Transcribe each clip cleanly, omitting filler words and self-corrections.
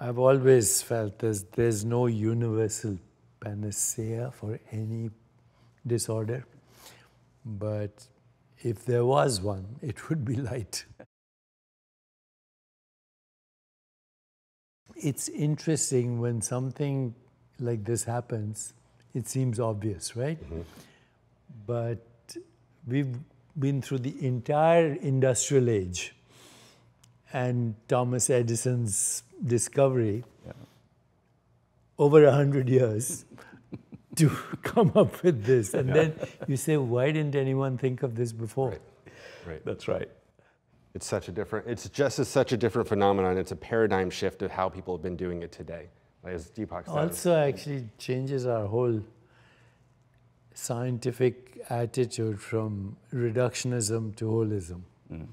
I've always felt there's no universal panacea for any disorder, but if there was one, it would be light. It's interesting when something like this happens, it seems obvious, right? Mm-hmm. But we've been through the entire industrial age and Thomas Edison's discovery over 100 years to come up with this. And then you say, why didn't anyone think of this before? Right. That's right. It's such a different phenomenon. It's a paradigm shift of how people have been doing it today. As Deepak said. Also actually changes our whole scientific attitude from reductionism to holism. Mm.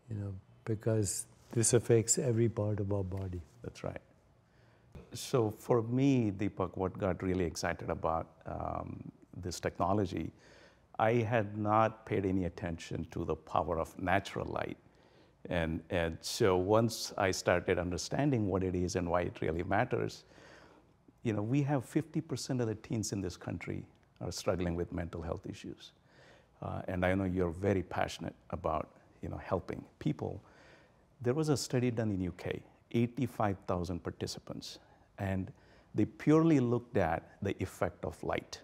You know, because this affects every part of our body. That's right. So for me, Deepak, what got really excited about this technology, I had not paid any attention to the power of natural light. And so once I started understanding what it is and why it really matters, you know, we have 50% of the teens in this country are struggling with mental health issues. And I know you're very passionate about, you know, helping people. There was a study done in UK, 85,000 participants, and they purely looked at the effect of light.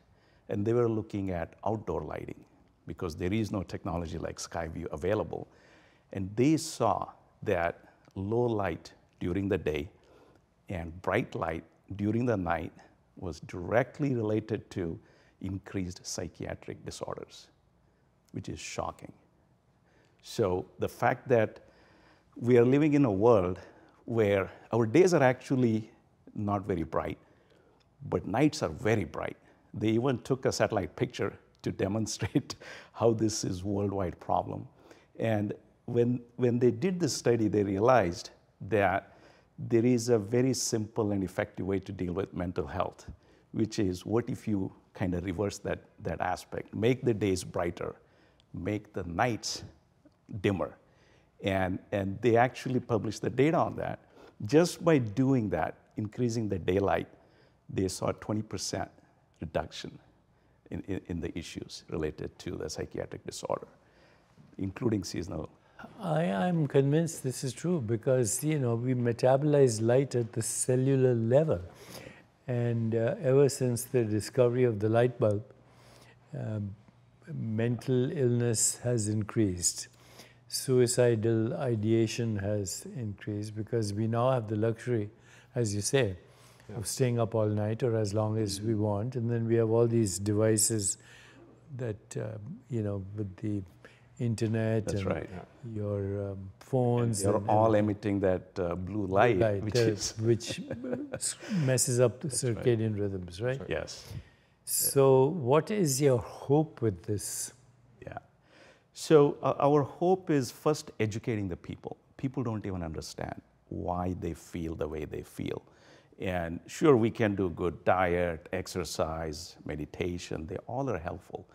And they were looking at outdoor lighting because there is no technology like SKYVIEW available. And they saw that low light during the day and bright light during the night was directly related to increased psychiatric disorders, which is shocking. So the fact that we are living in a world where our days are actually not very bright, but nights are very bright. They even took a satellite picture to demonstrate how this is a worldwide problem. And when they did this study, they realized that there is a very simple and effective way to deal with mental health, which is what if you kind of reverse that aspect, make the days brighter, make the nights dimmer. And they actually published the data on that. Just by doing that, increasing the daylight, they saw a 20% reduction in the issues related to the psychiatric disorder, including seasonal. I'm convinced this is true because, you know, we metabolize light at the cellular level. And ever since the discovery of the light bulb, mental illness has increased. Suicidal ideation has increased because we now have the luxury, as you say, of staying up all night or as long as we want. And then we have all these devices that, you know, with the internet and your phones. They're all emitting that blue light, which messes up the circadian rhythms, right? Yes. So what is your hope with this? Yeah. So our hope is first educating the people. People don't even understand why they feel the way they feel. And sure, we can do good diet, exercise, meditation. They all are helpful.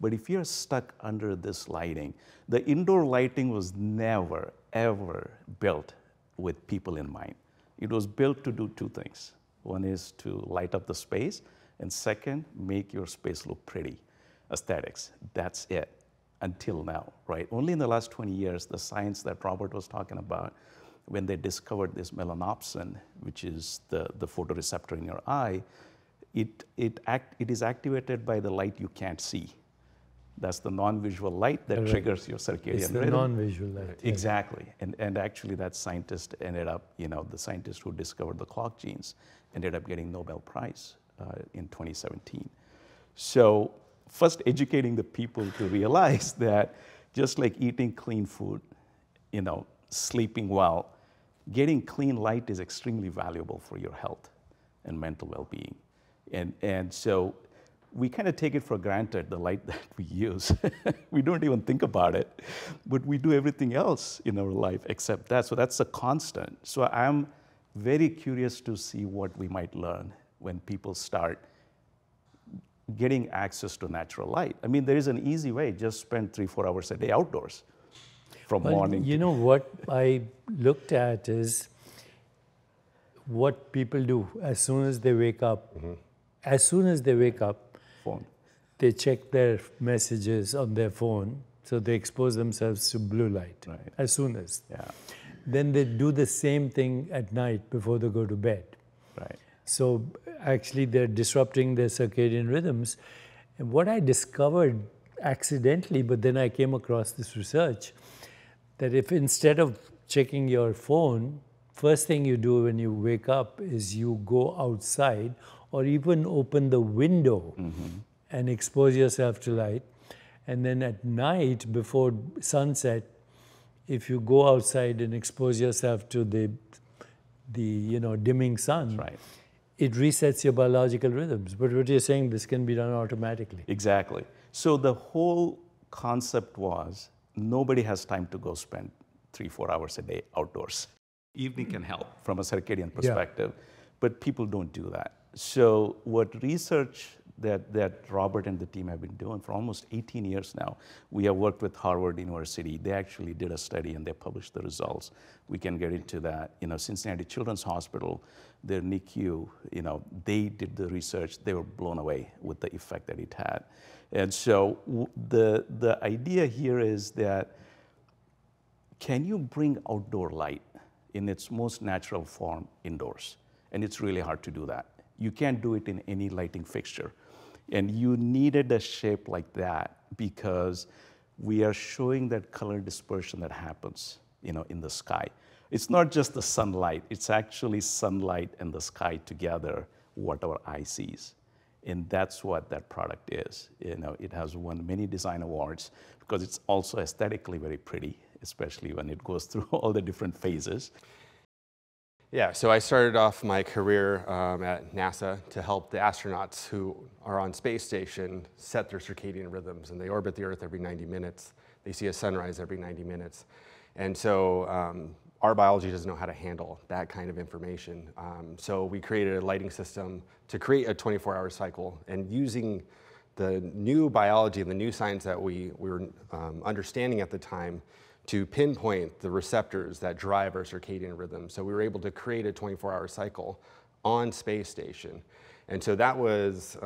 But if you're stuck under this lighting, the indoor lighting was never, ever built with people in mind. It was built to do two things. One is to light up the space, and second, make your space look pretty, aesthetics. That's it, until now, right? Only in the last 20 years, the science that Robert was talking about, when they discovered this melanopsin, which is the photoreceptor in your eye, it is activated by the light you can't see. That's the non-visual light that triggers your circadian rhythm. It's the non-visual light. Exactly. And actually that scientist ended up, you know, the scientist who discovered the clock genes ended up getting Nobel Prize in 2017. So first educating the people to realize that just like eating clean food, you know, sleeping well, getting clean light is extremely valuable for your health and mental well-being. And so we kind of take it for granted, the light that we use. We don't even think about it, but we do everything else in our life except that. So that's a constant. So I'm very curious to see what we might learn when people start getting access to natural light. I mean, there is an easy way. Just spend 3-4 hours a day outdoors from morning. You know what I looked at is what people do as soon as they wake up, as soon as they wake up, Phone. they check their messages on their phone, so they expose themselves to blue light Right. as soon as. Yeah. Then they do the same thing at night before they go to bed. Right. So actually they're disrupting their circadian rhythms. And what I discovered accidentally, but then I came across this research, that if instead of checking your phone, first thing you do when you wake up is you go outside or even open the window and expose yourself to light. And then at night, before sunset, if you go outside and expose yourself to the dimming sun, Right. it resets your biological rhythms. But what you're saying, this can be done automatically. Exactly. So the whole concept was nobody has time to go spend 3-4 hours a day outdoors. Evening can help from a circadian perspective, but people don't do that. So what research that Robert and the team have been doing for almost 18 years now, we have worked with Harvard University. They actually did a study and they published the results. We can get into that. Cincinnati Children's Hospital, their NICU, they did the research. They were blown away with the effect that it had. And so the idea here is that can you bring outdoor light in its most natural form indoors? And it's really hard to do that. You can't do it in any lighting fixture. And you needed a shape like that because we are showing that color dispersion that happens, in the sky. It's not just the sunlight, it's actually sunlight and the sky together, what our eye sees. And that's what that product is. It has won many design awards because it's also aesthetically very pretty, especially when it goes through all the different phases. Yeah, so I started off my career at NASA to help the astronauts who are on space station set their circadian rhythms, and they orbit the Earth every 90 minutes. They see a sunrise every 90 minutes. And so our biology doesn't know how to handle that kind of information. So we created a lighting system to create a 24-hour cycle, and using the new biology and the new science that we were understanding at the time to pinpoint the receptors that drive our circadian rhythm. So we were able to create a 24-hour cycle on space station. And so that was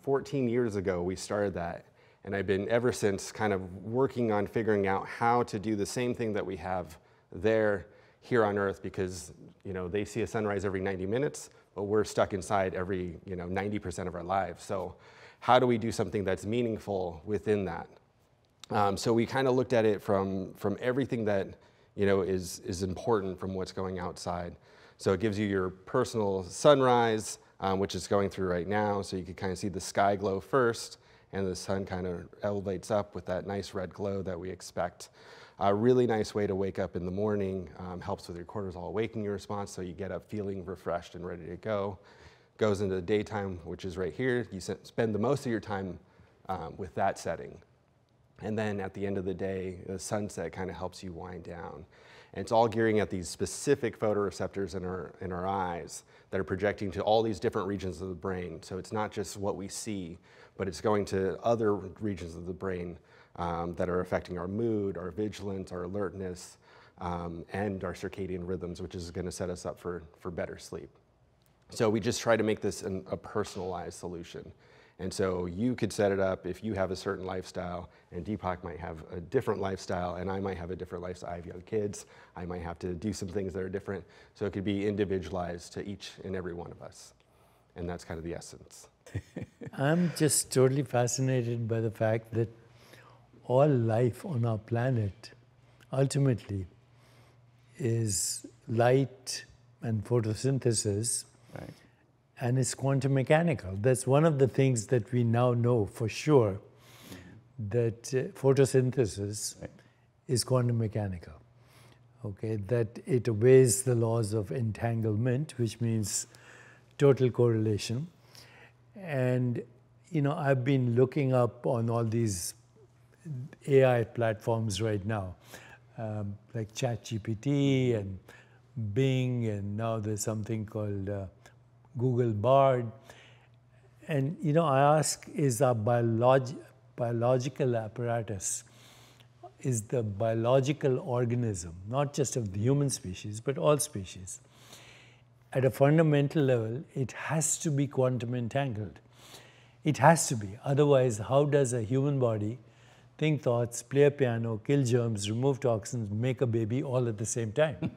14 years ago we started that. And I've been ever since kind of working on figuring out how to do the same thing that we have there here on Earth, because they see a sunrise every 90 minutes, but we're stuck inside every 90% of our lives. So how do we do something that's meaningful within that? So we kind of looked at it from everything that is important from what's going outside. So it gives you your personal sunrise, which is going through right now. So you can kind of see the sky glow first, and the sun kind of elevates up with that nice red glow that we expect. A really nice way to wake up in the morning, helps with your cortisol awakening response, so you get up feeling refreshed and ready to go. Goes into the daytime, which is right here. You spend the most of your time with that setting. And then at the end of the day, the sunset kind of helps you wind down. And it's all gearing at these specific photoreceptors in our eyes that are projecting to all these different regions of the brain. So it's not just what we see, but it's going to other regions of the brain that are affecting our mood, our vigilance, our alertness, and our circadian rhythms, which is going to set us up for better sleep. So we just try to make this a personalized solution. And so you could set it up if you have a certain lifestyle, and Deepak might have a different lifestyle, and I might have a different lifestyle. I have young kids. I might have to do some things that are different. So it could be individualized to each and every one of us. And that's kind of the essence. I'm just totally fascinated by the fact that all life on our planet ultimately is light and photosynthesis. Right. And it's quantum mechanical. That's one of the things that we now know for sure, that photosynthesis is quantum mechanical. Okay, that it obeys the laws of entanglement, which means total correlation. And I've been looking up on all these AI platforms right now, like ChatGPT and Bing, and now there's something called Google Bard. And I ask, is our biological apparatus, is the biological organism, not just of the human species, but all species, at a fundamental level, it has to be quantum entangled. It has to be. Otherwise, how does a human body think thoughts, play a piano, kill germs, remove toxins, make a baby all at the same time?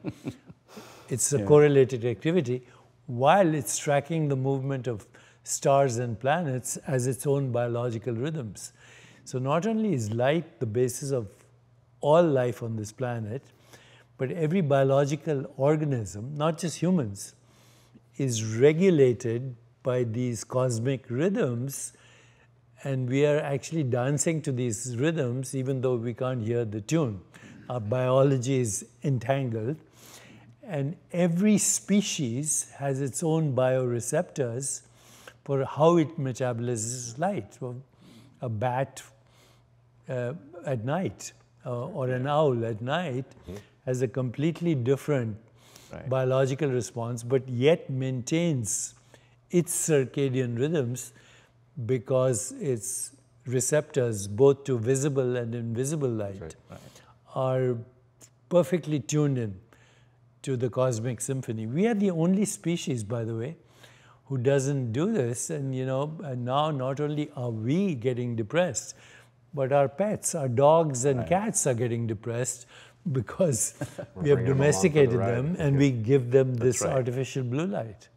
It's a correlated activity while it's tracking the movement of stars and planets as its own biological rhythms. So not only is light the basis of all life on this planet, but every biological organism, not just humans, is regulated by these cosmic rhythms, and we are actually dancing to these rhythms even though we can't hear the tune. Our biology is entangled, and every species has its own bioreceptors for how it metabolizes light. So a bat at night or an owl at night has a completely different biological response, but yet maintains its circadian rhythms because its receptors, both to visible and invisible light, are perfectly tuned in to the cosmic symphony. We are the only species, by the way, who doesn't do this. And and now not only are we getting depressed, but our pets, our dogs and cats are getting depressed because we have domesticated them and we give them this artificial blue light.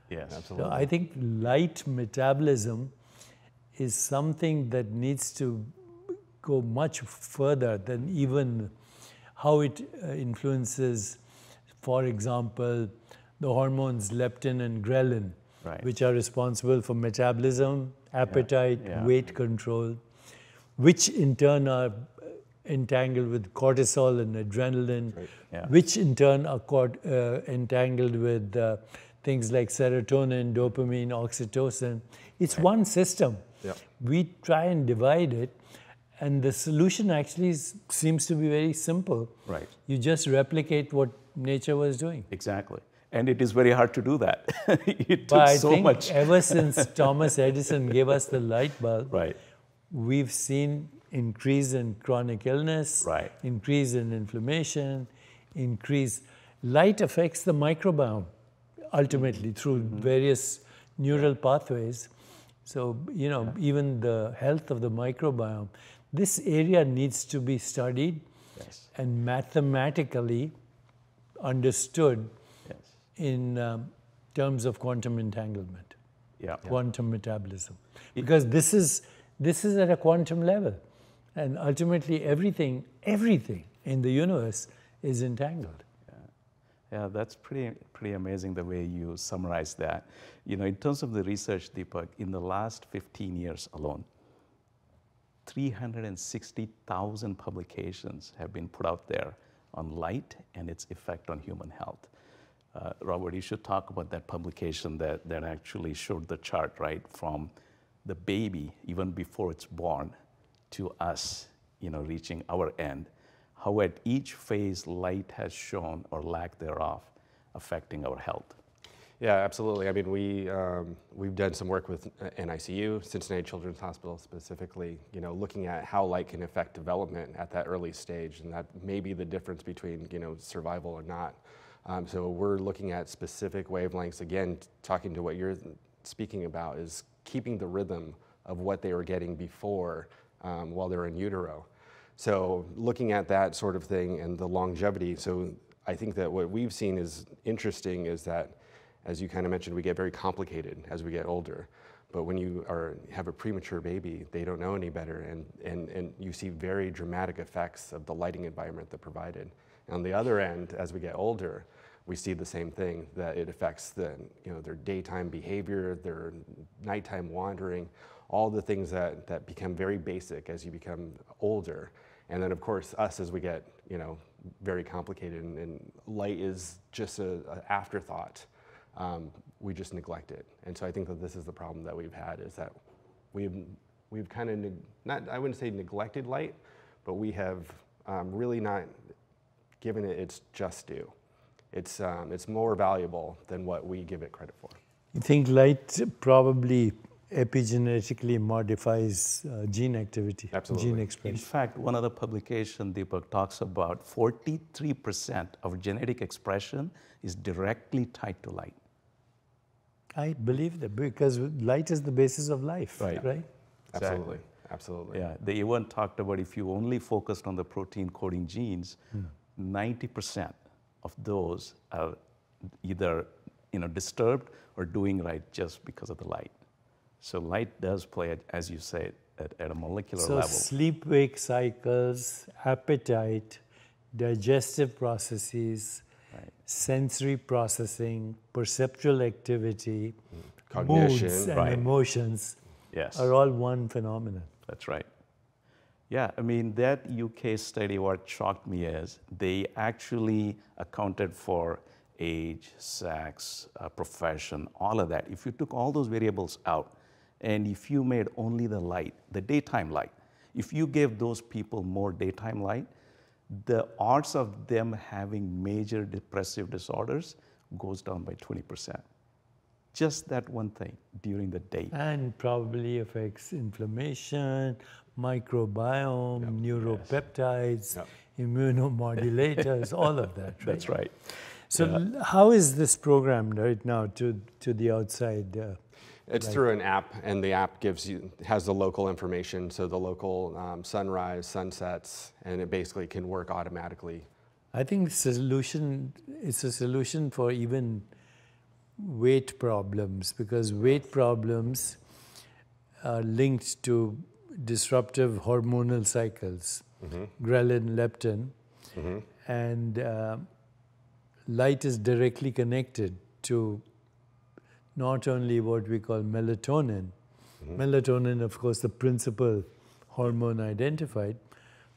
Yes, absolutely. So I think light metabolism is something that needs to go much further than even how it influences, for example, the hormones leptin and ghrelin, which are responsible for metabolism, appetite, weight control, which in turn are entangled with cortisol and adrenaline, which in turn are entangled with things like serotonin, dopamine, oxytocin. It's one system. We try and divide it, and the solution actually seems to be very simple. You just replicate what nature was doing. Exactly. And it is very hard to do that. It took but I so think much. Ever since Thomas Edison gave us the light bulb, we've seen increase in chronic illness, increase in inflammation, light affects the microbiome ultimately through various neural pathways. So, even the health of the microbiome, this area needs to be studied and mathematically understood in terms of quantum entanglement, quantum metabolism. Because this is at a quantum level. And ultimately everything in the universe is entangled. Yeah, that's pretty amazing the way you summarize that. In terms of the research, Deepak, in the last 15 years alone, 360,000 publications have been put out there on light and its effect on human health. Robert, you should talk about that publication that actually showed the chart, from the baby, even before it's born, to us, reaching our end, how at each phase light has shown, or lack thereof, affecting our health. Yeah, absolutely. I mean, we've done some work with NICU, Cincinnati Children's Hospital specifically, looking at how light can affect development at that early stage, and that may be the difference between, survival or not. So we're looking at specific wavelengths. Again, talking to what you're speaking about is keeping the rhythm of what they were getting before while they're in utero. So looking at that sort of thing and the longevity. So I think that what we've seen is interesting is that, as you kind of mentioned, we get very complicated as we get older. But when you have a premature baby, they don't know any better, and you see very dramatic effects of the lighting environment that provided. On the other end, as we get older, we see the same thing, that it affects their daytime behavior, their nighttime wandering, all the things that become very basic as you become older. And then, of course, us as we get very complicated, and light is just an afterthought. We just neglect it. And so I think that this is the problem that we've had, is that we've kind of, I wouldn't say neglected light, but we have really not given it its just due. It's more valuable than what we give it credit for. You think light probably epigenetically modifies gene activity, Absolutely. gene In expression. fact, one other publication, Deepak, talks about 43% of genetic expression is directly tied to light. I believe that because light is the basis of life, Right. right? Absolutely. Absolutely. Yeah, they even talked about if you only focused on the protein coding genes, 90% of those are either disturbed or doing right just because of the light. So light does play, as you say, at a molecular So level. sleep-wake cycles, appetite, digestive processes, sensory processing, perceptual activity, Cognition, moods and right. emotions Yes. are all one phenomenon. That's right. Yeah, I mean, that UK study, what shocked me is they actually accounted for age, sex, profession, all of that. If you took all those variables out and if you made only the light, the daytime light, if you gave those people more daytime light, the odds of them having major depressive disorders goes down by 20%. Just that one thing during the day. And probably affects inflammation, microbiome, neuropeptides, immunomodulators, all of that. Right? That's right. So how is this programmed right now to the outside? It's through an app, and the app has the local information, so the local sunrise, sunsets, and it basically can work automatically. I think it's a solution for even weight problems, because weight problems are linked to disruptive hormonal cycles, ghrelin, leptin, and light is directly connected to not only what we call melatonin. Melatonin, of course, the principal hormone identified,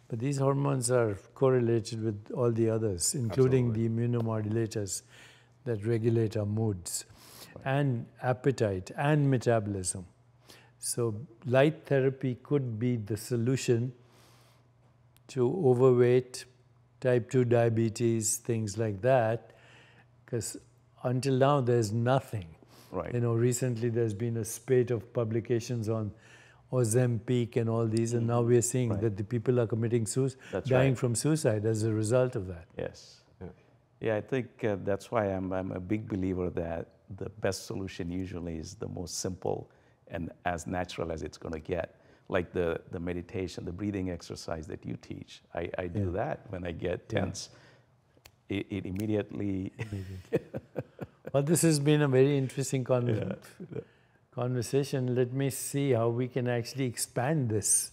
but these hormones are correlated with all the others, including the immunomodulators that regulate our moods, and appetite and metabolism. So light therapy could be the solution to overweight, type 2 diabetes, things like that, because until now there's nothing. Right. Recently there's been a spate of publications on Ozempic and all these, and now we're seeing that the people are committing suicide, dying from suicide as a result of that. Yes. Yeah, I think that's why I'm a big believer that the best solution usually is the most simple and as natural as it's going to get. Like the meditation, the breathing exercise that you teach. I do that when I get tense. It immediately... Well, this has been a very interesting conversation. Let me see how we can actually expand this,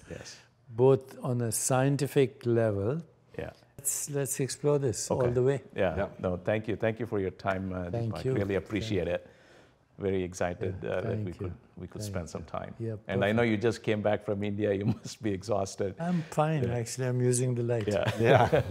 both on a scientific level. Yeah. Let's explore this all the way. Yeah. No, thank you. Thank you for your time, Deepak. you. Really appreciate it. Very excited that we could spend some time. And I know you just came back from India. You must be exhausted. I'm fine, actually. I'm using the light. Yeah.